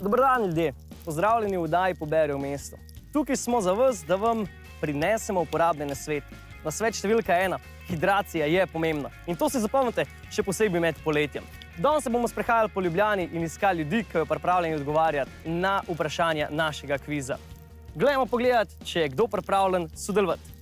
Dober dan, ljudje. Pozdravljeni v oddaji Poberi v mestu. Tukaj smo za vas, da vam prinesemo uporabne nasvete. Nasvet številka 1. Hidracija je pomembna. In to si zapomnite, še posebej med poletjem. Danes se bomo sprehajali po Ljubljani in iskali ljudi, ki so pripravljeni odgovarjati na vprašanja našega kviza. Glejmo pogledati, če je kdo pripravljen sodelovati.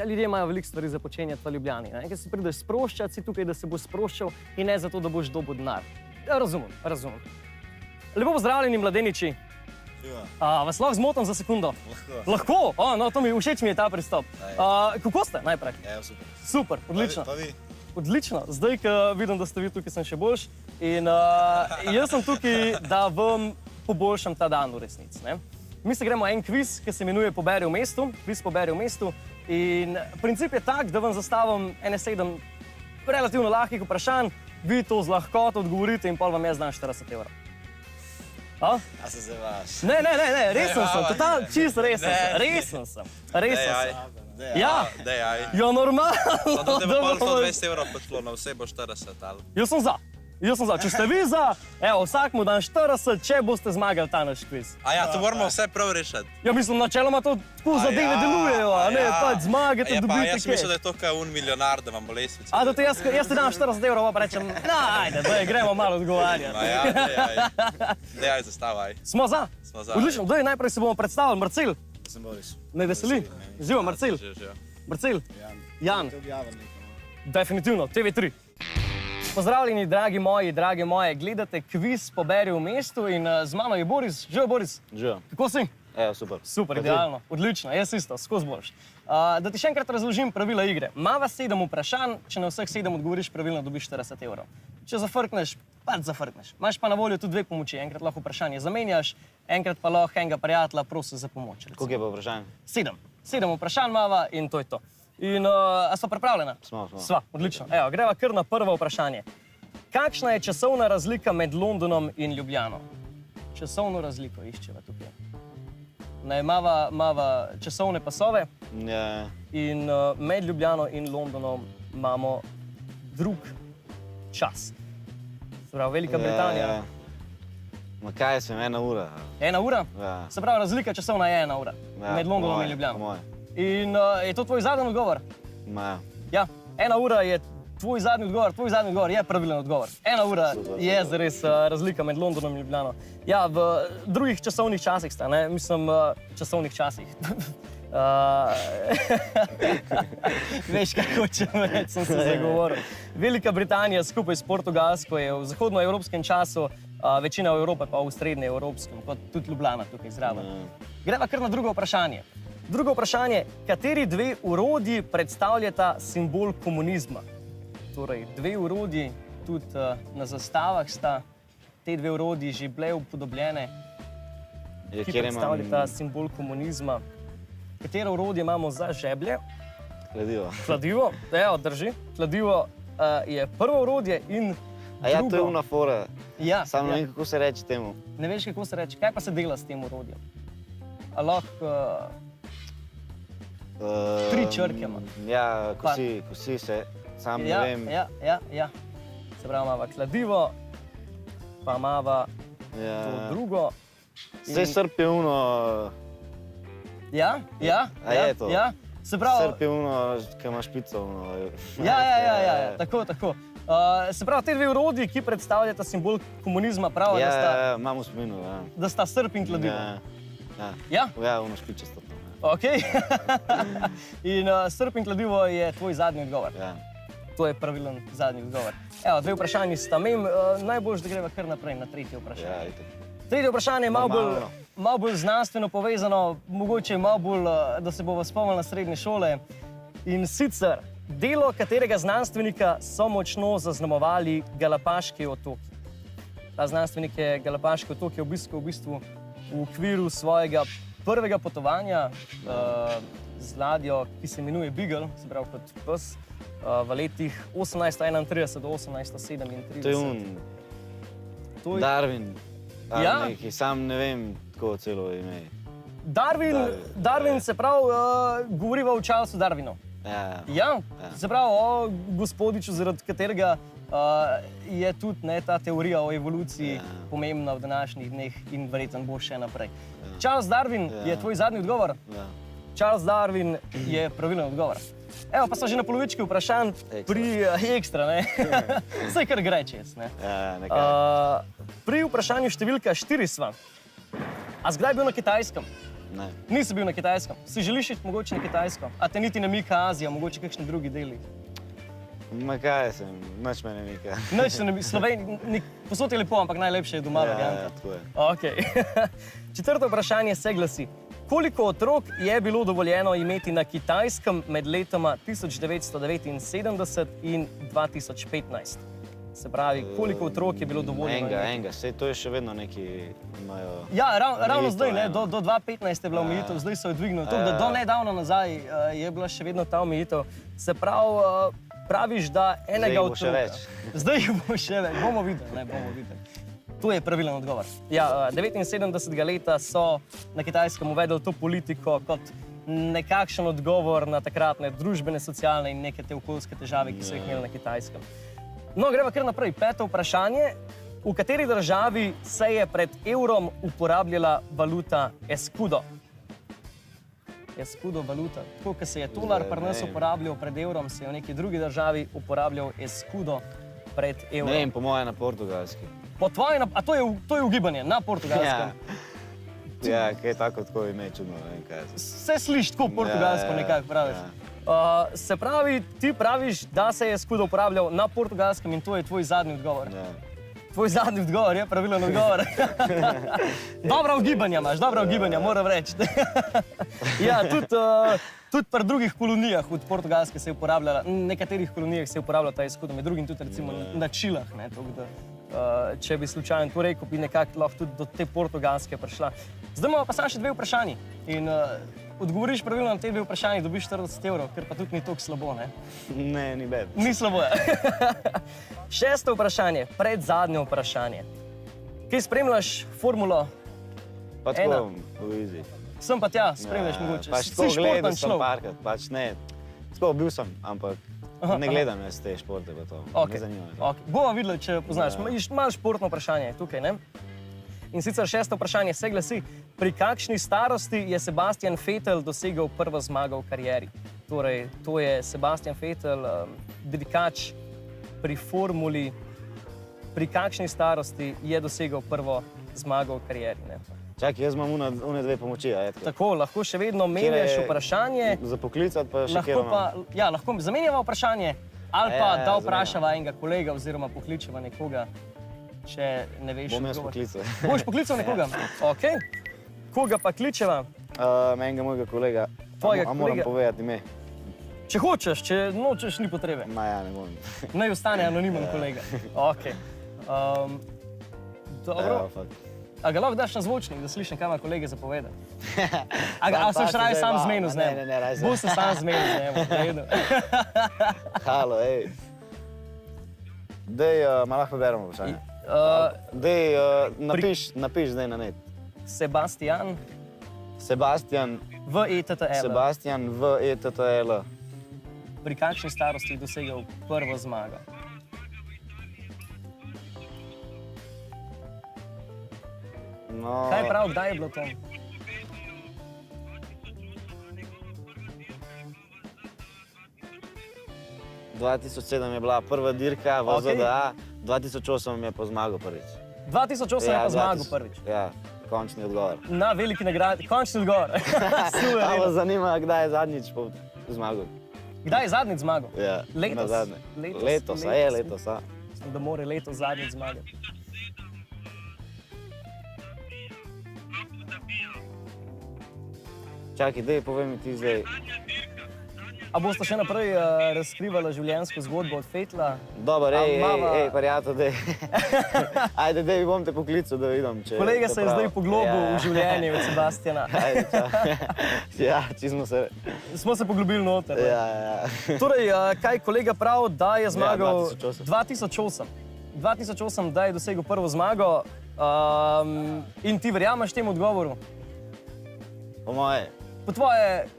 Ja, ljudje imajo veliko stvari za počenjati v Ljubljani. Ker se prideš sproščati, si tukaj, da se boš sproščal in ne zato, da boš dobil denar. Ja, razumem. Lepo pozdravljeni, mladeniči. Vas lahko zmotim za sekundo? Lahko? No, to všeč mi je ta pristop. Kako ste najprej? Ja, super. Super, odlično. Pa vi? Odlično. Zdaj, ko vidim, da ste vi tukaj, sem še boljš. In jaz sem tukaj, da vam poboljšam ta dan v resnici. Mi se gremo en kviz, ki se imenuje Poberi v mestu. Kviz Poberi v mestu. In princip je tak, da vam zastavim ene 7 relativno lahkih vprašanj, vi to z lahkoto odgovorite in pol vam jaz dam 40 evrov. A se zavaš? Ne, resen sem, totalno čist resen sem. Ja, normalno. Da te bo pol 120 evrov počlo na osebo 40, ali? Jaz sem za. Če ste vi za, evo, vsak mu dan 40, če boste zmagali ta naš kviz. A ja, to moramo vse prav rešiti. Ja, mislim, načeloma to tako zadeve delujejo, a ne, pač zmagate, dobite kaj. Jaz mislim, da je to kaj milijonar, da vam bo lesvica. A, da jaz ti dam 40 evrov, pa rečem, ajde, gremo malo odgovarjati. Ma ja, dejaj, zastavaj. Smo za? Smo za. Odlično, najprej se bomo predstavili. Marcel. Sem Boris. Me veseli. Živo, Marcel. Marcel. Jan. Definitivno, TV3. Pozdravljeni, dragi moji, drage moje. Gledate kviz Poberi v mestu in z mano je Boris. Živo, Boris. Živo. Kako si? Evo, super. Super, idealno. Odlično, jaz isto, skozi boljš. Da ti še enkrat razložim pravila igre. Mava 7 vprašanj, če na vseh 7 odgovoriš pravilno, dobiš 40 evrov. Če zafrkneš, pač zafrkneš. Imaš pa na voljo tudi 2 pomoči. Enkrat lahko vprašanje zamenjaš, enkrat pa lahko enega prijatelja prosi za pomoč. Koliko je pa vprašanje? 7 vprašanj mava in to je to. In a sva pripravljena? Smo. Sva, odlično. Evo, greva kar na prvo vprašanje. Kakšna je časovna razlika med Londonom in Ljubljano? Časovno razliko iščeva tukaj. Mava časovne pasove. Ja. In med Ljubljano in Londonom imamo drug čas. Se pravi, Velika Britanija. Ma kaj sem, 1 ura? 1 ura? Ja. Se pravi, razlika časovna je 1 ura. Med Londonom in Ljubljano. Po moje. In je to tvoj zadnji odgovor? Ma ja. 1 ura je tvoj zadnji odgovor je pravilen odgovor. 1 ura je zares razlika med Londonom in Ljubljano. Ja, v drugih časovnih časih sta, ne? Mislim, časovnih časih. Veš, kako hočem reči, sem se zagovoril. Velika Britanija skupaj s Portugalsko je v zahodnoevropskem času, večina Evrope pa v srednjeevropskem, kot tudi Ljubljana tukaj zraven. Greva kar na drugo vprašanje. Drugo vprašanje, kateri 2 orodji predstavljata simbol komunizma? Torej, 2 orodji, tudi na zastavah sta te 2 orodji že bile upodobljene, ki predstavljata simbol komunizma. Katero orodje imamo za žeblje? Kladivo. Kladivo, evo, drži. Kladivo je prvo orodje in drugo. A ja, to je una fora. Ja. Samo ne vem, kako se reče temu. Ne veš, kako se reče. Kaj pa se dela s tem orodjem? A lahko 3 črke ima. Ja, kosi se, sam ne vem. Ja. Se pravi, imava kladivo, pa imava to drugo. Zdaj srp je uno... Ja. A je to? Ja. Se pravi... Srp je uno, ki ima špico. Ja, tako. Se pravi, te 2 orodji, ki predstavljata simbol komunizma, prav, da sta... Ja, imam v spominu, ja. Da sta srp in kladivo. Ja? Ja, uno špičasto. Ok. In srp in kladivo je tvoj zadnji odgovor. Ja. To je pravilen zadnji odgovor. Evo, dve vprašanji sta mem, najboljš, da greva kar naprej na tretje vprašanje. Tretje vprašanje je malo bolj znanstveno povezano, mogoče malo bolj, da se bova spomnila na srednje šole. In sicer, delo katerega znanstvenika so močno zaznamovali Galapaški otoki. Ta znanstvenik je Galapaški otoki obiskal v bistvu v okviru svojega prvega potovanja z ladjo, ki se imenuje Beagle, se pravi kot pes, v letih 1831 do 1837. To je Darwin. Ja. Neki, sam ne vem, tako celo ime. Darwin se pravi, govoriva o Charlesu Darwinu. Ja, se pravi o gospodiču, zaradi katerega je tudi ta teorija o evoluciji pomembna v današnjih dneh in verjetno bo še naprej. Charles Darwin je tvoj zadnji odgovor? Charles Darwin je pravilen odgovor. Evo, pa so že na polovički vprašanj pri ekstra, ne? Vse kar gre čez, ne? Pri vprašanju številka 4 sva. A zkdaj bil na Kitajskem? Ne. Nisi bil na Kitajskem. Si želiš iti mogoče na Kitajsko? A te niti ne mika Azija, mogoče kakšni drugi deli? Ma kaj sem, nič me ne mika. Nič se ne mika. Slovenija, posod je lepo, ampak najlepše je doma. Ja, tako je. Okay. Četrto vprašanje se glasi. Koliko otrok je bilo dovoljeno imeti na Kitajskem med letoma 1979 in 2015? Se pravi, koliko otrok je bilo dovoljeno? Enega, sej to je še vedno neki imajo... Ja, ravno zdaj, ne, do 2015 je bila omejitev, zdaj so jo dvignili. To, da do nedavno nazaj je bila še vedno ta omejitev. Se pravi, praviš, da enega otroka... Zdaj jih bo še več. Bomo videli. To je pravilen odgovor. Ja, 79. leta so na Kitajskem uvedli to politiko kot nekakšen odgovor na takratne družbene, socialne in neke te okoljske težave, ki so jih imeli na Kitajskem. No, greva kar naprej. Peto vprašanje. V kateri državi se je pred evrom uporabljala valuta escudo? Escudo valuta. Tako, ko se je tolar pri nas uporabljal pred evrom, se je v neki drugi državi uporabljal escudo pred evrom. Ne vem, po moje na portugalski. Po tvoje, a to je ugibanje, na portugalskem. Ja, kaj tako ime čudno, ne vem kaj. Se sliši tako portugalsko nekako praviš. Se pravi, ti praviš, da se je escudo uporabljal na portugalskem in to je tvoj zadnji odgovor. Tvoj zadnji odgovor je pravilen odgovor. Dobra ugibanja imaš, moram reči. Ja, tudi pri drugih kolonijah od Portugalske se je uporabljala, nekaterih kolonijah se je uporabljala ta escudo, med drugim tudi recimo na Čilah, ne, če bi slučajno to rekel, bi nekako lahko tudi do te Portugalske prišla. Zdaj imamo pa samo še dve vprašanji in odgovoriš pravilno na te dve vprašanji, dobiš 40 evrov, ker pa tudi ni toliko slabo, ne? Ne, ni bed. Ni slabo, ja. Šesto vprašanje, predzadnje vprašanje. Kaj spremljaš Formulo 1? Pa tako, v izi. Sem pa tja, spremljaš mogoče. Pač tako gledal sem parkrat, pač ne. Tako bil sem, ampak ne gledam jaz te športe pa to. Ne zanima me to. Bova videla, če poznaš. Malo športno vprašanje tukaj, ne? In sicer šesto vprašanje se glasi, pri kakšni starosti je Sebastian Vettel dosegel prvo zmago v karieri? Torej, to je Sebastian Vettel, dirkač pri formuli, pri kakšni starosti je dosegel prvo zmago v karieri, ne? Čakaj, jaz imam une dve pomoči, a je tako? Tako, lahko še vedno menjaš vprašanje. Za poklicat pa še kjer imam? Ja, lahko zamenjava vprašanje ali pa da vprašava enega kolega oziroma pokličeva nekoga, če ne veš odgovor. Bom jaz poklical. Boš poklical nekoga? Okej. Koga pa kličeva? Enega mojega kolega. Tvojega kolega? A moram povedati ime? Če hočeš, če nočeš, ni potrebe. Ma ja, ne bom. Naj ostane anonimen kolega. Okej. Dobro. A ga lahko daš na zvočnik, da slišim, kaj ima kolege zapovedati? A se boš raje sam zmenil z njim? Ne, raje sem. Boš se sam zmenil z njim, Halo, ej. Dej, ma lahko beremo vprašanje. Dej, napiš zdaj na net. Sebastian V-E-T-T-L. Sebastian V-E-T-T-L. Pri kakšni starosti je dosegel prvo zmago? No. Kaj prav, kdaj je bilo to? Leta 2007 je bila prva dirka v ZDA, 2008 je pa zmagal prvič. 2008 je pa zmagal prvič? Ja, končni odgovor. Na veliki nagradi, končni odgovor. Pa me zanima, kdaj je zadnjič zmagal. Kdaj je zadnjič zmagal? Ja, Letos? nazadnje. Letos, Letos. Mislim, da mora letos zadnjič zmagati. Čakaj, daj, povej mi ti zdaj. A boste še naprej razkrivali življenjsko zgodbo od Fetla? Dobar, prijatelj, daj. Ajde, daj, bom te poklical, da vidim, če... Kolega se je zdaj poglobil v življenje od Sebastiana. Ajde, čau. Ja, čisto se... Smo se poglobili noter. Ja. Torej, kaj kolega prav, da je zmagal... 2008. 2008, da je dosegel prvo zmago. In ti verjameš temu odgovoru? Po moje. Po tvoje...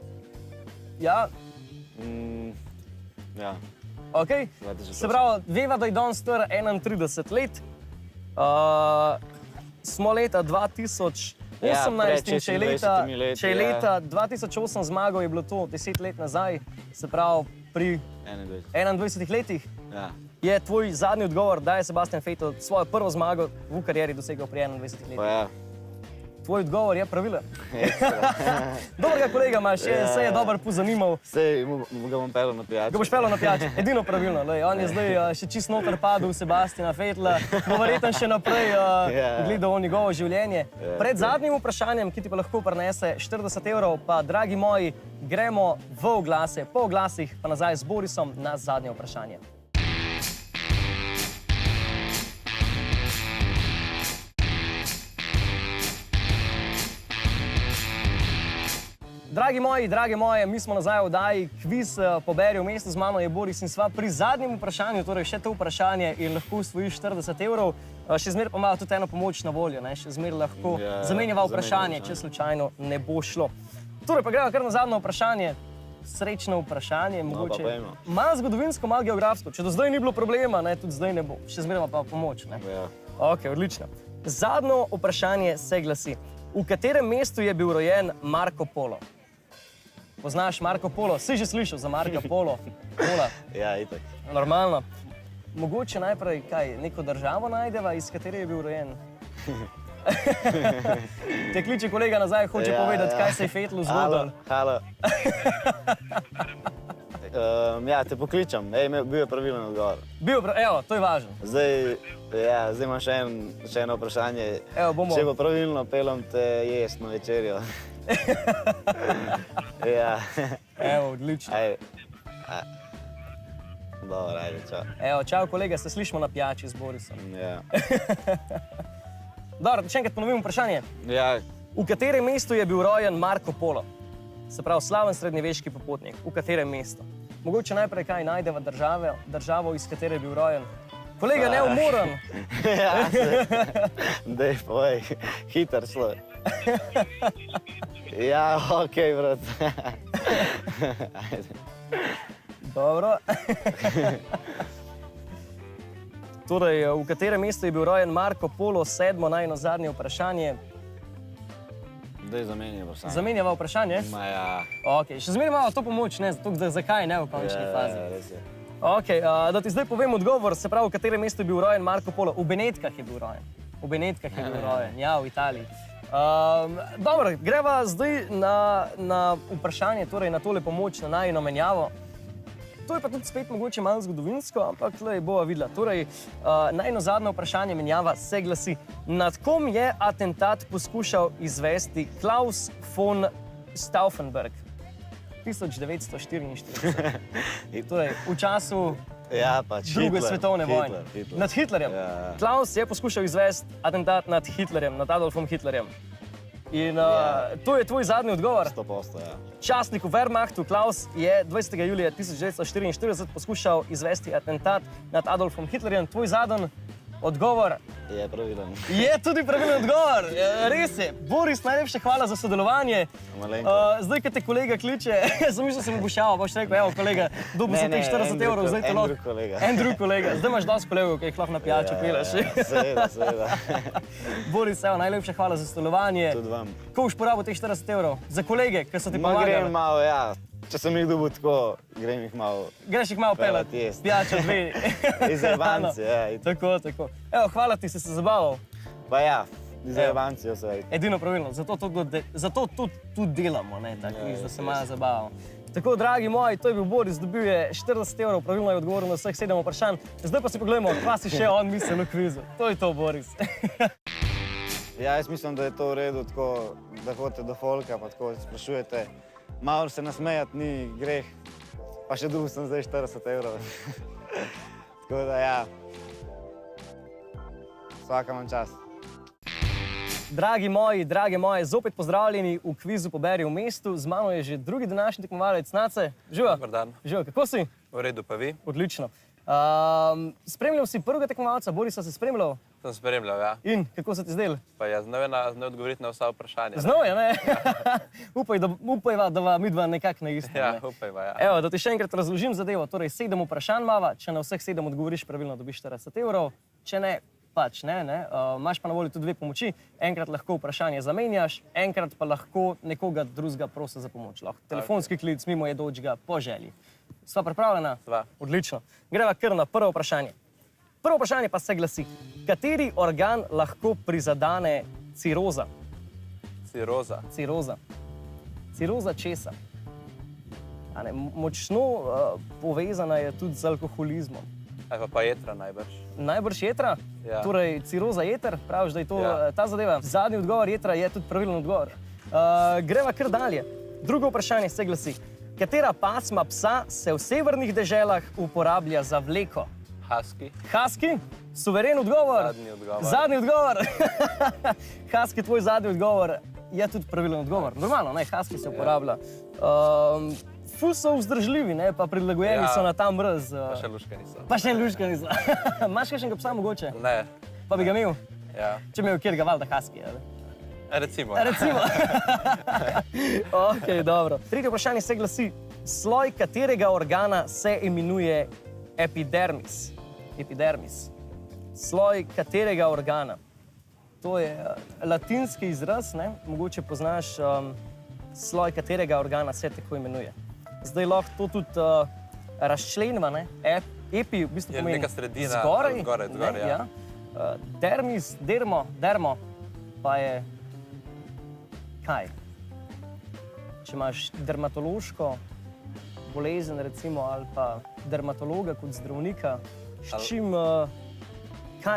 Ja? Ja. Ok. 2008. Se pravi, veva, da je danes star 31 let. Smo leta 2018 in če je leta 2008 zmagal, je bilo to 10 let nazaj. Se pravi, pri 21 letih. Ja. Je tvoj zadnji odgovor, da je Sebastian Vettel svojo prvo zmago v karieri dosegel pri 21 letih? Pa ja. Tvoj odgovor je pravilen. Dobrega kolega imaš, se je dobro pozanimal. Sej, ga bom pelil na pijačo. Ga boš pelil na pijačo, edino pravilno. On je zdaj še čist noter padel v Sebastiana Vettla, bo verjetno še naprej gledal njegovo življenje. Pred zadnjim vprašanjem, ki ti pa lahko prinese 40 €, pa dragi moji, gremo v oglase, po oglasih pa nazaj z Borisom na zadnje vprašanje. Dragi moji, drage moje, mi smo nazaj v oddaji Kviz poberi v mestu, z mano je Boris in sva pri zadnjem vprašanju, torej še to vprašanje in lahko osvojiš 40 €. Še zmeraj pa ima tudi eno pomoč na voljo, še zmeraj lahko zamenjava vprašanje, če slučajno ne bo šlo. Torej pa gremo kar na zadnje vprašanje, srečno vprašanje, mogoče malo zgodovinsko, malo geografsko. Če do zdaj ni bilo problema, tudi zdaj ne bo, še zmeraj pa pomoč. Ok, odlično. Zadnje vprašanje se glasi, v katerem mestu je bil rojen Marko Polo? Poznaš Marko Polo? Si že slišal za Marka Polo? Ja, itak. Normalno. Mogoče najprej neko državo najdeva, iz katere je bil rojen? Te kliče kolega nazaj, hoče povedati, kaj se je Vettlu zgodilo. Halo. Ja, te pokličem. Bil je pravilen odgovor. Evo, to je važno. Zdaj imam še eno vprašanje. Če bo pravilno, pelem te jest na večerjo. Ja. Evo, odlično. Dobro, ajde, čau. Evo, čau kolega, se slišimo na pijači z Borisom. Ja. Dobro, še enkrat ponovim vprašanje. Ja. V katerem mestu je bil rojen Marko Polo? Se pravi, slaven srednjeveški popotnik. V katerem mestu? Mogoče najprej kaj najdeva državo, iz katere je bil rojen. Kolega, neumoren. Dej, povej, hiter šlo. Ja, okej, brat. Dobro. Torej, v katerem mestu je bil rojen Marko Polo? Sedmo, zadnje vprašanje. Dej, zamenjava vprašanje. Zamenjava vprašanje? Ma ja. Ok, še zmeraj imamo to pomoč, zakaj ne v končni fazi. Ja, res je. Ok, da ti zdaj povem odgovor, se pravi, v katerem mestu je bil rojen Marko Polo? V Benetkah je bil rojen. V Benetkah je bil rojen, ja, v Italiji. Dobro, greva zdaj na vprašanje, torej na tole pomoč, na najino menjavo. To je pa tudi spet mogoče malo zgodovinsko, ampak bova videla. Torej, najino zadnje vprašanje menjava se glasi, nad kom je atentat poskušal izvesti Klaus von Stauffenberg 1944. Torej, v času Druge svetovne vojne. Nad Hitlerjem. Klaus je poskušal izvesti atentat nad Hitlerjem, nad Adolfom Hitlerjem. In to je tvoj zadnji odgovor. 100%, ja. Častnik v Wehrmachtu Klaus je 20. julija 1944 poskušal izvesti atentat nad Adolfom Hitlerjem. Tvoj zadnji odgovor je pravilen. Je tudi pravilen odgovor. Res je. Boris, najlepša hvala za sodelovanje. Zdaj, ko te kolega kliče, sem mislil, da se mu bo šal, boš rekel, evo kolega, dobil sem teh 40 €, zdaj te lahko. En drug kolega. Zdaj imaš dosti kolegov, ki jih lahko na pijačo peleš. Seveda. Boris, evo, najlepša hvala za sodelovanje. Tudi vam. Ko boš porabil teh 40 € za kolege, ki so ti pomagali? Grem malo, ja. Če sem jih dobil tako, grem jih malo... Greš jih malo pelati, pijačo dve. Iz Jebanci, ja. Tako. Evo, hvala ti, si se zabaval. Pa ja, iz Jebanci, jo se vedi. Edino pravilno, zato tudi delamo, da se malo zabavamo. Tako, dragi moji, to je bil Boris, dobil je 40 €, pravilno je odgovoril na vseh 7 vprašanj. Zdaj pa si pogledamo, kva si še on misel v kvizu. To je to, Boris. Ja, jaz mislim, da je to v redu, tako, da hodite do folka, pa tako sprašujete. Malo se nasmejati ni greh, pa še dobil sem zdaj 40 €. Tako da ja, vsaka manj čas. Dragi moji, drage moje, zopet pozdravljeni v kvizu Poberi v mestu. Z mano je že drugi današnji tekmovalec, Nace. Živa. Dobar dan. Živa, kako si? V redu, pa vi? Odlično. Spremljal si prvega tekmovalca, Borisa si spremljal? Sem spremljal, ja. In kako se ti zdel? Pa ja, znal odgovoriti na vsa vprašanja. Znal je, ne? Upajva, da va midva nekako na isto. Ja, upajva, ja. Evo, da ti še enkrat razložim zadevo. Torej, 7 vprašanj imava, če na vseh 7 odgovoriš pravilno, dobiš 40 €. Če ne, pač ne. Imaš pa na voljo tudi 2 pomoči. Enkrat lahko vprašanje zamenjaš, enkrat pa lahko nekoga drugega prosi za pomoč. Lahko telefonski klic, mimo jedočega, po želji. Sva pripravljena? Sva. Odlično. Greva kar na prvo vprašanje. Prvo vprašanje pa se glasi: kateri organ lahko prizadene ciroza? Ciroza. Ciroza. Ciroza česa? A ne, močno povezana je tudi z alkoholizmom. Aj pa jetra najbrž. Najbrž jetra? Ja. Torej, ciroza jeter, praviš, da je to Ja. ta zadeva. Zadnji odgovor jetra je tudi pravilen odgovor. Greva kar dalje. Drugo vprašanje se glasi: katera pasma psa se v severnih deželah uporablja za vleko? Husky. Husky? Suveren odgovor? Zadnji odgovor. Zadnji odgovor. Husky, tvoj zadnji odgovor je tudi pravilen odgovor. Normalno, ne, husky se uporablja. Ful so vzdržljivi, ne, pa prilagojeni so na ta mrz. Pa še luške niso. Pa še luška niso. Imaš kakšnega psa mogoče? Ne. Pa bi ga imel? Ja. Če imel kjerga valjda husky, ali? Recimo. Ja. Recimo. Ok, dobro. Tretje vprašanje se glasi: sloj katerega organa se imenuje epidermis? Epidermis. Sloj katerega organa? To je latinski izraz, ne? Mogoče poznaš sloj katerega organa se tako imenuje. Zdaj lahko to tudi razčlenimo, ne? Epi v bistvu Je pomeni neka sredina, zgoraj, zgoraj, ne, ja. Dermis, dermo pa je kaj? Če imaš dermatološko bolezen, recimo, ali pa dermatologa kot zdravnika, s čim,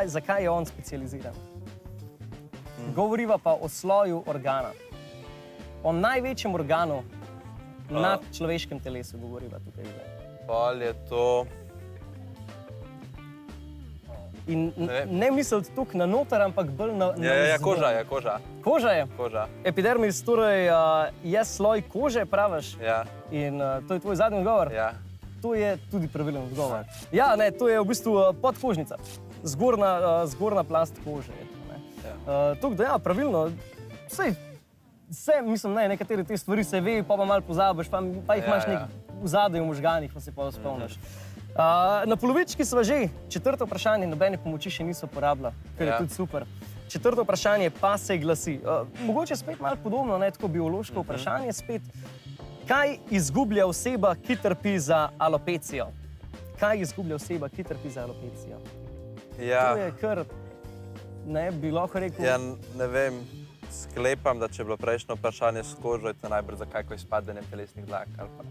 zakaj je on specializiran? Govoriva pa o sloju organa. O največjem organu nad človeškem telesu govoriva tukaj zdaj. Pol je to... In ne misliti tukaj na noter, ampak bolj na Ja, navzgor. koža je, koža. Koža je? Koža. Epidermis torej je sloj kože, praviš? Ja. In to je tvoj zadnji odgovor? Ja. To je tudi pravilen odgovor. Ja, ne, to je v bistvu podkožnica. Zgornja plast kože je to, ne. Tako da ja, pravilno. Vse, mislim, ne, nekatere te stvari se ve, pa malo pozabiš, pa jih imaš nek v zadaj v možganih, pa se pa spomniš. Na polovički sva že. Četrto vprašanje, nobene pomoči še niso porabila, kar je tudi super. Četrto vprašanje pa se glasi, mogoče spet malo podobno, ne, tako biološko vprašanje spet. Kaj izgublja oseba, ki trpi za alopecijo? Kaj izgublja oseba, ki trpi za alopecijo? Ja. To je kar, ne, bi lahko rekel... Ja, ne vem, sklepam, da če je bilo prejšnjo vprašanje s kožo, je to najbrž za kako izpadanje telesnih dlak, ali pa...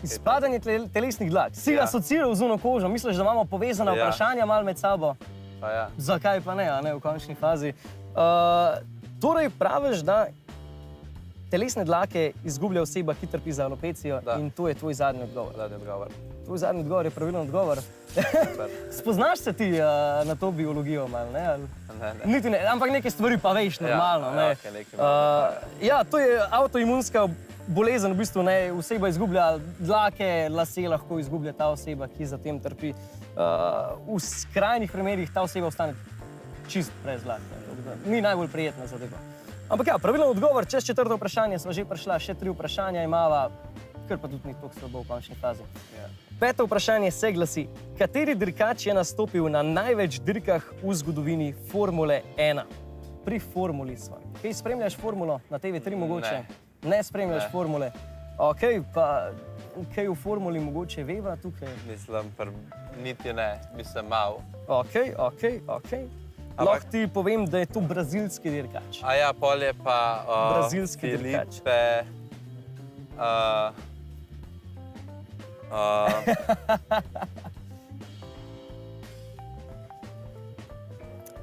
Izpadanje telesnih dlak. Si asociiral z uno kožo, misliš, da imamo povezana vprašanja malo med sabo? Pa ja. Zakaj pa ne, a ne, v končni fazi. Torej praviš, da telesne dlake izgublja oseba, ki trpi za alopecijo in to je tvoj zadnji odgovor. Zadnji odgovor. Tvoj zadnji odgovor je pravilen odgovor. Spoznaš se ti na to biologijo malo, ne? Ne. Niti ne, ampak neke stvari pa veš normalno, ne? Ja, nekaj malo. Ja, to je avtoimunska bolezen, v bistvu, ne, oseba izgublja dlake, lase lahko izgublja ta oseba, ki za tem trpi. V skrajnih primerih ta oseba ostane čist brez dlak. Ni najbolj prijetna zadeva. Ampak ja, pravilen odgovor, čez četrto vprašanje sva že prišla, še 3 vprašanja imava, kar pa tudi ni toliko slabo v končni fazi. Peto vprašanje se glasi: kateri dirkač je nastopil na največ dirkah v zgodovini Formule 1? Pri formuli sva. Kaj spremljaš formulo na TV3 mogoče? Ne spremljaš formule. Ok, pa kaj v formuli mogoče veva tukaj? Mislim, niti ne, mislim mal. Ok. Lahko ti povem, da je to brazilski dirkač. A ja, pol je pa brazilski dirkač. Filipe... Ti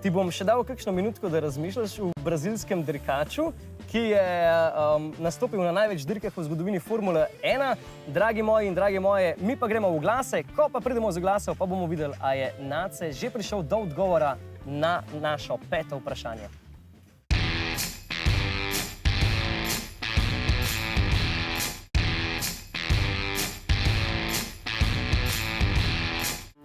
bom še dal kakšno minutko, da razmišljaš v brazilskem dirkaču, ki je nastopil na največ dirkah v zgodovini Formule 1. Dragi moji in drage moje, mi pa gremo v glase. Ko pa pridemo z glasov, pa bomo videli, a je Nace že prišel do odgovora na našo peto vprašanje.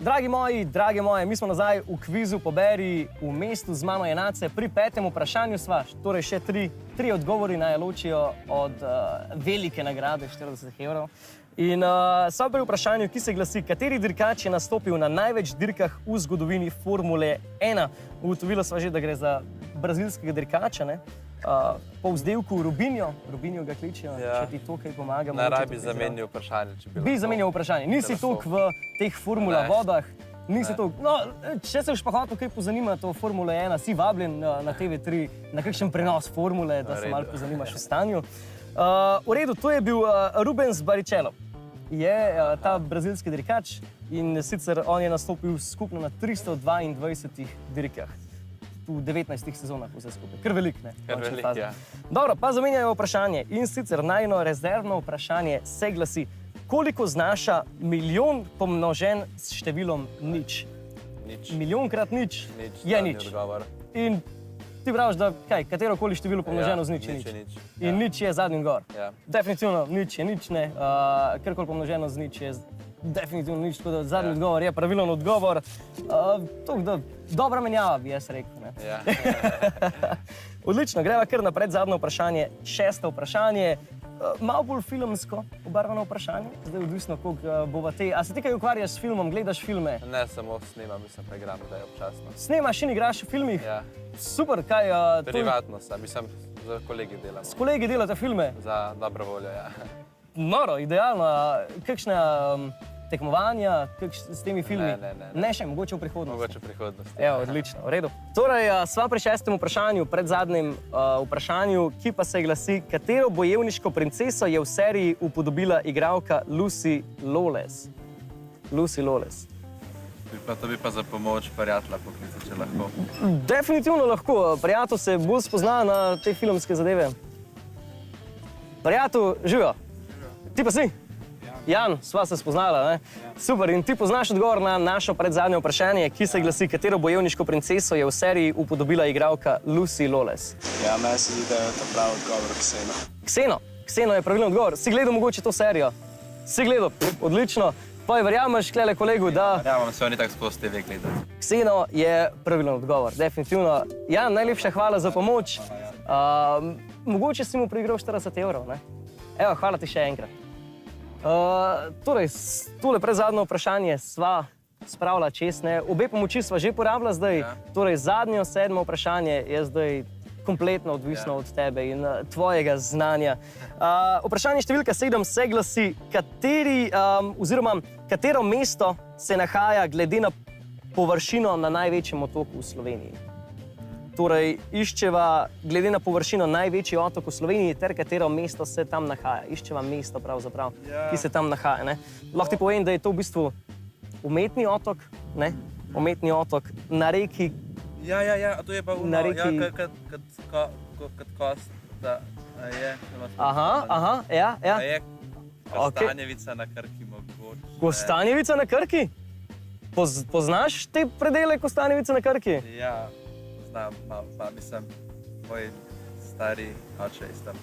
Dragi moji, drage moje, mi smo nazaj v kvizu Poberi v mestu, z mano je Nace. Pri petem vprašanju sva, torej še tri odgovori naj ločijo od velike nagrade 40 €. In sva pri vprašanju, ki se glasi, kateri dirkač je nastopil na največ dirkah v zgodovini Formule 1. Ugotovila sva že, da gre za brazilskega dirkača, ne? Po vzdevku Rubinho ga kličijo, če ti to kaj pomaga. Najraje bi zamenjal vprašanje, če bi lahko. Bi zamenjal vprašanje. Nisi toliko v teh Formula vodah, nisi toliko. No, če se boš pa hotel kaj pozanimati o Formule 1, si vabljen na TV3 na kakšen prenos Formule, da se malo pozanimaš o stanju. V redu, to je bil Rubens Barrichello. Je ta brazilski dirkač in sicer on je nastopil skupno na 322 dirkah. V 19 sezonah vse skupaj. Kar velik, ne? Kar velik, ja. Dobro, pa zamenjajo vprašanje. In sicer najno rezervno vprašanje se glasi, koliko znaša milijon pomnožen s številom nič? Nič. Milijon krat nič je nič. Odgovor. In ti praviš, da katerokoli število pomnoženo z nič je nič. In nič je zadnji gor. Definitivno nič je nič, ne. Karkoli pomnoženo z nič je definitivno nič, tako da zadnji odgovor je pravilen odgovor. Dobra menjava, bi jaz rekel. Odlično, greva kar naprej, zadnje vprašanje, šesto vprašanje. Malo bolj filmsko obarvano vprašanje, zdaj odvisno, koliko bova te. A se ti kaj ukvarjaš s filmom, gledaš filme? Ne, samo snemam, mislim, pa igram, da je občasno. Snemaš in igraš v filmih? Ja. Super, kaj... Privatno sem, mislim, z kolegi delamo. S kolegi delate filme? Za dobro voljo, ja. Noro, idealno. Kakšne tekmovanja s temi filmi? Ne še, mogoče v prihodnosti. Mogoče v prihodnosti. Evo, odlično, v redu. Torej, sva pri šestem vprašanju, pred zadnjim vprašanju, ki pa se glasi, katero bojevniško princeso je v seriji upodobila igralka Lucy Lawless? Lucy Lawless. To bi pa za pomoč prijatelja poklicati, če lahko. Definitivno lahko. Prijatelj se bolj spozna na te filmske zadeve. Prijatelj, živijo. Ti pa si? Jan, sva se spoznala, ne? Super, in ti poznaš odgovor na našo predzadnje vprašanje, ki se glasi, katero bojevniško princeso je v seriji upodobila igralka Lucy Lawless? Ja, meni se zdi, da je ta pravi odgovor Kseno. Kseno? Kseno je pravilen odgovor. Si gledal mogoče to serijo? Si gledal? Odlično. Pa verjameš, klele kolegu, da... Verjamem, se oni tako skozi TV gledati. Kseno je pravilen odgovor, definitivno. Jan, najlepša hvala za pomoč. Mogoče si mu priigral 40 €, ne? Evo, hvala ti še enkrat. Torej, tole predzadnje vprašanje sva spravila čez, ne. Obe pomoči sva že porabila zdaj. Torej, zadnjo, sedmo vprašanje je zdaj kompletno odvisno od tebe in tvojega znanja. Vprašanje številka 7 se glasi, katero mesto se nahaja glede na površino na največjem otoku v Sloveniji? Torej, iščeva glede na površino največji otok v Sloveniji, ter katero mesto se tam nahaja. Iščeva mesto pravzaprav, ki se tam nahaja, ne. Lahko ti povem, da je to v bistvu umetni otok, ne. Umetni otok na reki. Ja, a to je pa Na reki... kot kost, da je... Aha, ja. A je Kostanjevica na Krki mogoče? Kostanjevica na Krki? Poznaš te predele Kostanjevice na Krki? Ja. Pa mislim, moj stari oče iz tam.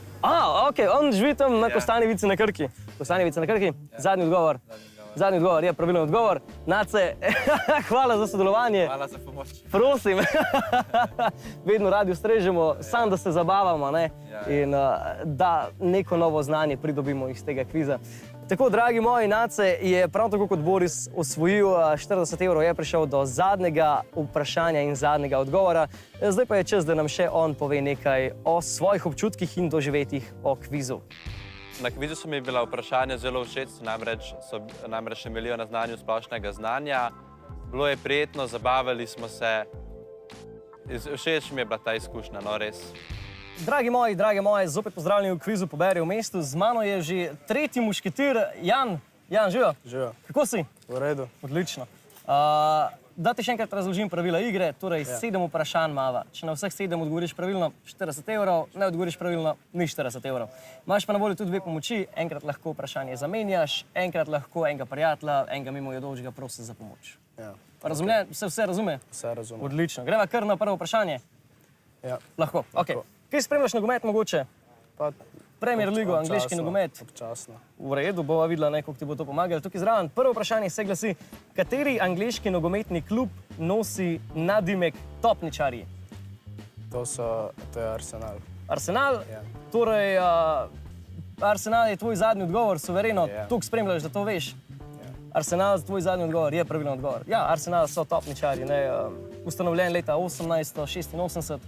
Okej, on živi tam na Kostanjevici na Krki. Kostanjevica na Krki? Zadnji odgovor. Zadnji odgovor, je pravilen odgovor. Nace, hvala za sodelovanje. Hvala za pomoč. Prosim. Vedno radi ustrežemo, samo da se zabavamo, ne? In da neko novo znanje pridobimo iz tega kviza. Tako, dragi moji, Nace je prav tako kot Boris osvojil 40 €, je prišel do zadnjega vprašanja in zadnjega odgovora. Zdaj pa je čas, da nam še on pove nekaj o svojih občutkih in doživetjih o kvizu. Na kvizu so mi bila vprašanja zelo všeč, namreč temeljijo na znanju splošnega znanja. Bilo je prijetno, zabavali smo se. Všeč mi je bila ta izkušnja, no res. Dragi moji, zopet pozdravljeni v kvizu Poberi v mestu. Z mano je že tretji mušketir, Jan. Jan, živijo. Živijo. Kako si? V redu. Odlično. Da ti še enkrat razložim pravila igre, torej 7 vprašanj imava. Če na vseh 7 odgovoriš pravilno, 40 evrov, ne odgovoriš pravilno, ni 40 evrov. Imaš pa na voljo tudi dve pomoči, enkrat lahko vprašanje zamenjaš, enkrat lahko enega prijatelja, enega mimoidočega prosi za pomoč. Ja. Razumljen? Vse razume? Vse razumem. Odlično. Greva kar na prvo vprašanje. Ja. Lahko. Okay. Kaj spremljaš nogomet mogoče? Pa Premier Ligo, angleški nogomet. Občasno. V redu, bova videla, kako ti bo to pomagalo. Tukaj zraven prvo vprašanje se glasi, kateri angleški nogometni klub nosi nadimek topničarji? To je Arsenal. Arsenal? Ja. Torej, Arsenal je tvoj zadnji odgovor, suvereno, Ja. tukaj spremljaš, da to veš. Ja. Arsenal, tvoj zadnji odgovor, je pravilen odgovor. Ja, Arsenal so topničarji, ustanovljen leta 1886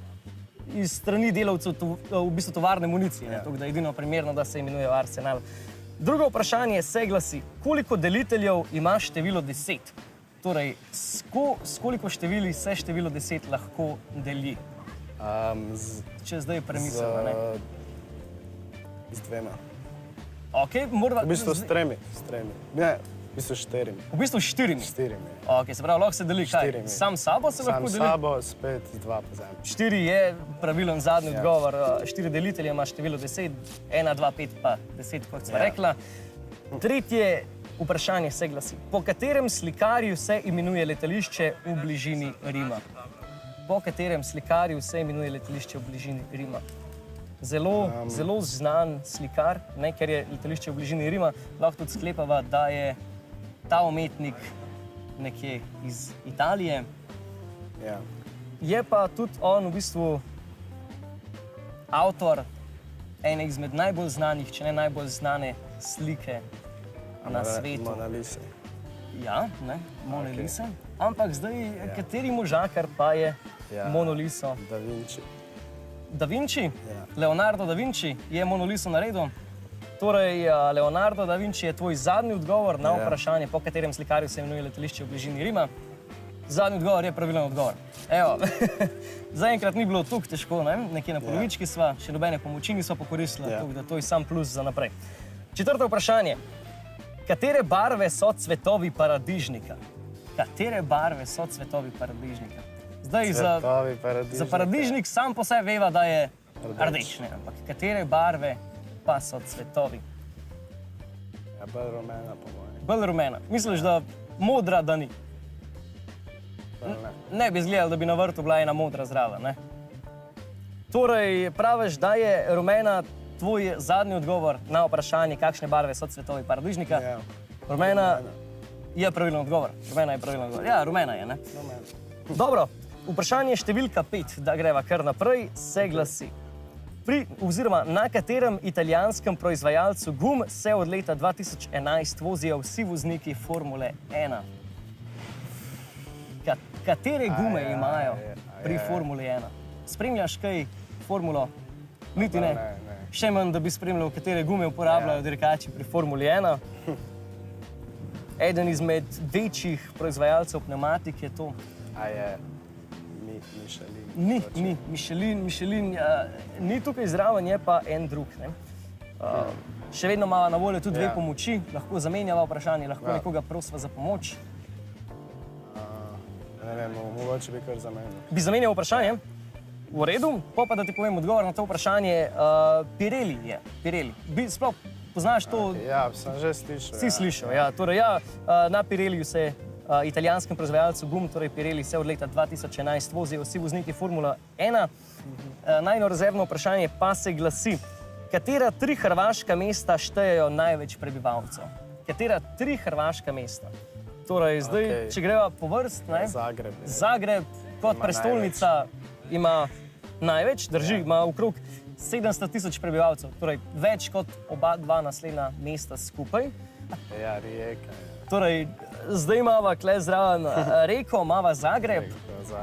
iz strani delavcev v bistvu tovarne municije, Ja. tako da je edino primerno, da se imenujejo Arsenal. Drugo vprašanje se glasi, koliko deliteljev ima število 10? Torej, s koliko števili se število 10 lahko deli? Če zdaj premislimo, ne? Z dvema. Okay, morda, V bistvu s tremi. Ne, v bistvu s štirimi. v bistvu s 4. S štirimi. Okay, se pravi, lahko se deli kaj? Štirimi. Sam s sabo se lahko Sam deli? sabo, spet z dva po zemlji. 4 je pravilen zadnji odgovor. 4 delitelje ima število 10, 1, 2, 5 pa 10, kot sva rekla. Tretje vprašanje se glasi, po katerem slikarju se imenuje letališče v bližini Rima? Po katerem slikarju se imenuje letališče v bližini Rima? Zelo znan slikar, ne, ker je letališče v bližini Rima, lahko tudi sklepava, da je ta umetnik nekje iz Italije. Ja. Je pa tudi on v bistvu avtor ene izmed najbolj znanih, če ne najbolj znane slike na svetu. Mona Lisa. Ja, ne, Mona Lisa. Ampak zdaj, kateri možakar pa je Mona Liso? Da Vinci. Da Vinci? Ja. Leonardo da Vinci je Mona Liso naredil. Torej, Leonardo da Vinci je tvoj zadnji odgovor na vprašanje, po katerem slikarju se imenuje letališče v bližini Rima. Zadnji odgovor je pravilen odgovor. Evo, zaenkrat ni bilo tako težko, ne? Nekje na polovički sva, še nobene pomoči nisva pokoristila, tako da to je sam plus za naprej. Četrto vprašanje. Katere barve so cvetovi paradižnika? Katere barve so cvetovi paradižnika? Zdaj, Cvetovi paradižnika. za paradižnik sam po sebi veva, da je rdeč, ne? Ampak katere barve pa so cvetovi? Ja, bolj rumena po mojem. Bolj rumena. Misliš, da modra, da ni? Ne bi izgledalo, da bi na vrtu bila ena modra zraven, ne? Torej, praviš, da je rumena tvoj zadnji odgovor na vprašanje, kakšne barve so cvetovi paradižnika. Ja. Rumena je pravilen odgovor. Rumena je pravilen odgovor. Ja, rumena je, ne? Dobro, vprašanje številka 5, da greva kar naprej, se glasi. Oziroma, na katerem italijanskem proizvajalcu gum se od leta 2011 vozijo vsi vozniki Formule 1? Katere gume imajo pri Formuli 1? Spremljaš kaj formulo? Niti ne. Še manj, da bi spremljal, katere gume uporabljajo dirkači pri Formuli 1. Eden izmed večjih proizvajalcev pneumatik je to. A je Michelin. Michelin ni tukaj zraven, je pa en drug. Ne? Še vedno imamo na voljo tudi dve pomoči, lahko zamenjava vprašanje, lahko nekoga prosva za pomoč. Ne vem, mogoče bi kar zamenjal. Bi zamenjal vprašanje? V redu, pa da ti povem odgovor na to vprašanje. Pirelli je. Pirelli. Sploh poznaš to? Ja, sem že slišal. Si slišal, ja. Torej, ja, na Pirelliju se italijanskem proizvajalcu gum, torej Pirelli, se od leta 2011 vozijo vsi vozniki Formula 1. Najno rezervno vprašanje pa se glasi, katera 3 hrvaška mesta štejejo največ prebivalcev? Katera 3 hrvaška mesta? Torej, zdaj, če greva po vrst, ne? Zagreb. Zagreb kot prestolnica ima največ, drži, ima okrog 700 000 prebivalcev, torej več kot oba dva naslednja mesta skupaj. Ja, Rijeka. Torej, zdaj imava tukaj zraven Reko, imava Zagreb,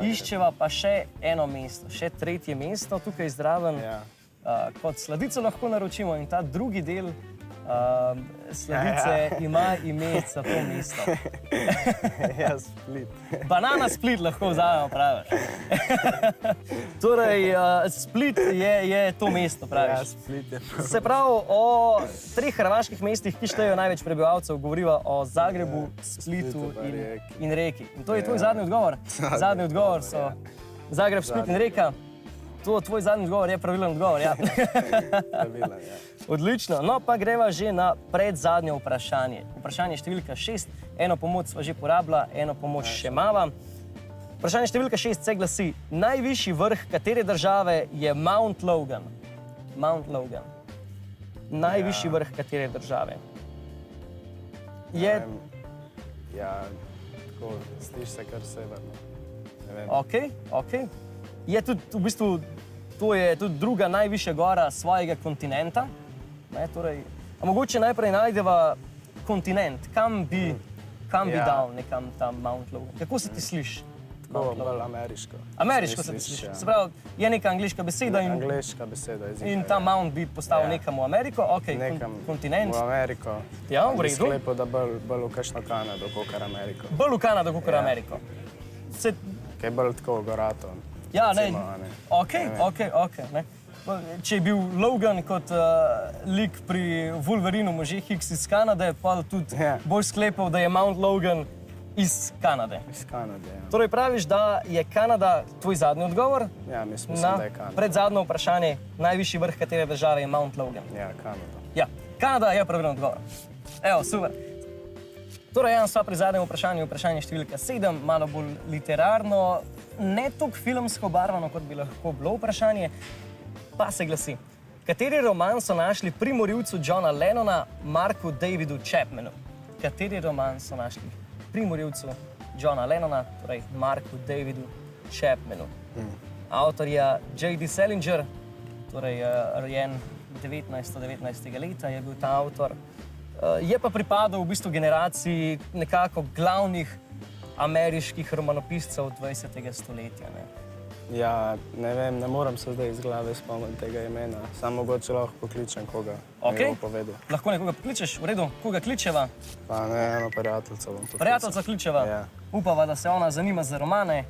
iščeva pa še eno mesto, še tretje mesto tukaj zraven. Kot sladico lahko naročimo in ta drugi del Sladice ima ime za to mesto. Ja, Split. Banana Split lahko vzamemo, praviš. Torej, Split je to mesto, Ja, praviš. Split je Se pravi, o 3 hrvaških mestih, ki štejejo največ prebivalcev, govoriva o Zagrebu, Splitu pa Rijeki. in Reki. In to je tvoj zadnji odgovor. Zadnji odgovor so Zagreb, Split in Reka. To tvoj zadnji odgovor je pravilen odgovor, ja. pravilen, ja. Odlično, no pa greva že na predzadnje vprašanje. Vprašanje številka 6, eno pomoč sva že porabila, eno pomoč še mava. Vprašanje številka 6 se glasi, najvišji vrh katere države je Mount Logan? Mount Logan. Najvišji vrh katere države? Je, Ja, tako, sliši se kar severno. Ne vem. ok. Je tudi, v bistvu, to je tudi druga najvišja gora svojega kontinenta. Ne, torej, a mogoče najprej najdeva kontinent, kam bi Ja. dal nekam tam Mount Logan? Kako se ti sliši? Tako bolj ameriško. Ameriško se ti Misliš, sliši. ja. Se pravi, je neka angliška beseda in, Angleška beseda jezika. in ta Mount bi postavil Ja. nekam v Ameriko, ok, Nekam kontinent. v Ameriko. Ja, v Bi redu. sklepal, da bolj v kakšno Kanado, kakor Ameriko. Bolj v Kanado, kot Ja. Ameriko. Se, Kaj je bolj tako gorato. ja, ne, recimo, a ne. ok, ne. Če je bil Logan kot lik pri Wolverinu, možeh X iz Kanade, pa tudi Ja. bolj sklepal, da je Mount Logan iz Kanade. Iz Kanade, ja. Torej praviš, da je Kanada tvoj zadnji odgovor? Ja, mislim, Na da je Kanada. predzadnje vprašanje, najvišji vrh katere države je Mount Logan? Ja, Kanada. Ja, Kanada je pravilen odgovor. Evo, super. Torej, jaz sva pri zadnjem vprašanju, vprašanje številka 7, malo bolj literarno, ne toliko filmsko barvano, kot bi lahko bilo vprašanje, pa se glasi. Kateri roman so našli pri morilcu Johna Lennona, Marku Davidu Chapmanu? Kateri roman so našli pri morilcu Johna Lennona, torej Marku Davidu Chapmanu? Avtor je J.D. Salinger, torej rojen 1919. leta je bil ta avtor. Je pa pripadal v bistvu generaciji nekako glavnih ameriških romanopiscev 20. stoletja. Ne. Ja, ne vem, ne morem se zdaj iz glave spomniti tega imena. Samo mogoče lahko pokličem koga, Ok. mi bo povedal. Lahko nekoga pokličeš, v redu, koga kličeva? Pa ne, eno prijateljico bom poklical. Prijateljica kličeva. Ja. Upava, da se ona zanima za romane,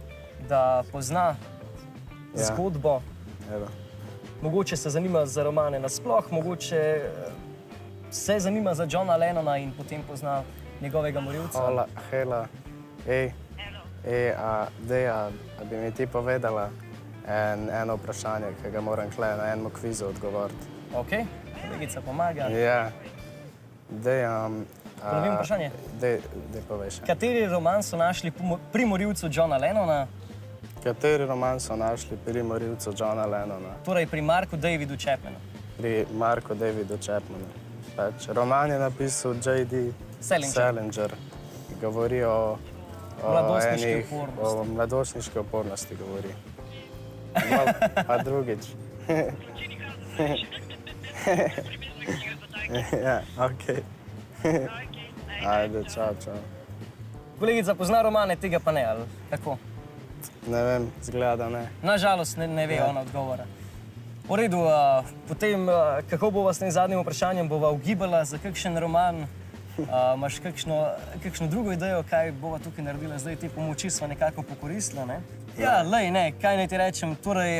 da pozna Ja. zgodbo. Evo. Mogoče se zanima za romane nasploh, mogoče se zanima za Johna Lennona in potem pozna njegovega morilca. Hola, hela, Deja, a bi mi ti povedala eno vprašanje, ki ga moram kle na enem kvizu odgovoriti. Ok, kolegica pomaga. Ja, Deja... Ponovim vprašanje. Dej povej še. Kateri roman so našli pri morilcu Johna Lennona, Kateri roman so našli pri morilcu Johna Lennona? torej pri Marku Davidu Chapmanu? Pri Marku Davidu Chapmanu. Pač, roman je napisal J.D. Salinger. Salinger. Govori o Mladostniški upornosti. o mladostniški upornosti govori. No, pa drugič. Ja, ok. Ajde, čau, čau. Kolegica pozna romane, tega pa ne, ali kako? Ne vem, zgleda ne. Nažalost ne ve ona odgovora. V redu, potem kako bova s tem zadnjim vprašanjem, bova ugibala za kakšen roman, imaš kakšno drugo idejo, kaj bova tukaj naredila, zdaj te pomoči sva nekako pokoristila, ne? Ja, lej, ne, kaj naj ti rečem, torej,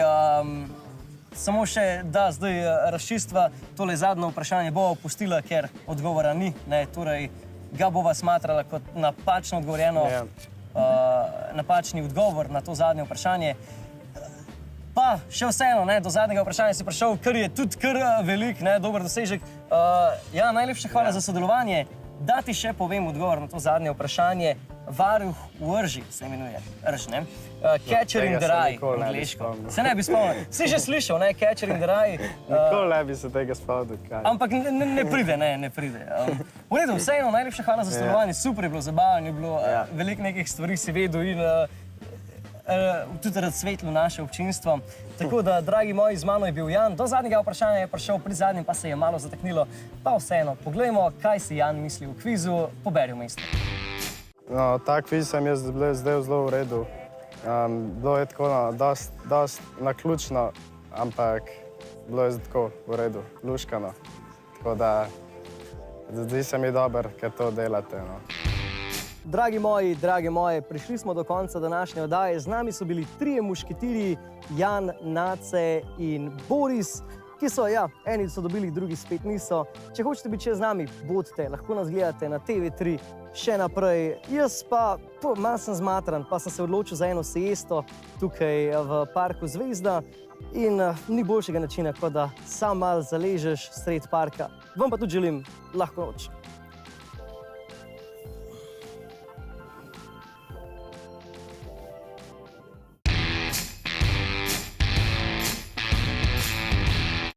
samo še, da zdaj razčistva tole zadnje vprašanje bova opustila, ker odgovora ni, ne, torej, ga bova smatrala kot napačno odgovorjeno, Ja. napačni odgovor na to zadnje vprašanje. Pa še vseeno, ne, do zadnjega vprašanja si prišel, kar je tudi kar velik, ne, dober dosežek. Ja, najlepša hvala za sodelovanje. Da ti še povem odgovor na to zadnje vprašanje. Varuh v Rži se imenuje, Rž, ne? Catcher in tega the se Rye, nikoli ne bi angleško. spomnil. Se ne bi spomnil. Si že slišal, ne, Catcher in the Rye. Nikoli ne bi se tega spomnil, kaj. Ampak ne pride, ne pride. V redu, vseeno, najlepša hvala za sodelovanje, super je bilo, zabavno je bilo, Ja. veliko nekih stvari si vedel in tudi razsvetlil naše občinstvo. Tako da, dragi moji, z mano je bil Jan, do zadnjega vprašanja je prišel, pri zadnjem pa se je malo zataknilo, pa vseeno, poglejmo, kaj si Jan misli v kvizu, poberi v mestu. No, ta kviz sem jaz zdaj zelo v redu. Bilo je tako dost naključno, ampak bilo je tako v redu, luškano. Tako da zdi se mi dobro, ker to delate. No. Dragi moji, drage moje, prišli smo do konca današnje oddaje. Z nami so bili trije mušketirji, Jan, Nace in Boris, ki so, ja, eni so dobili, drugi spet niso. Če hočete biti še z nami, bodite, lahko nas gledate na TV3 še naprej. Jaz pa, malo sem zmatran, pa sem se odločil za eno siesto tukaj v parku Zvezda in ni boljšega načina, kot da sam malo zaležeš sred parka. Vam pa tudi želim lahko noč.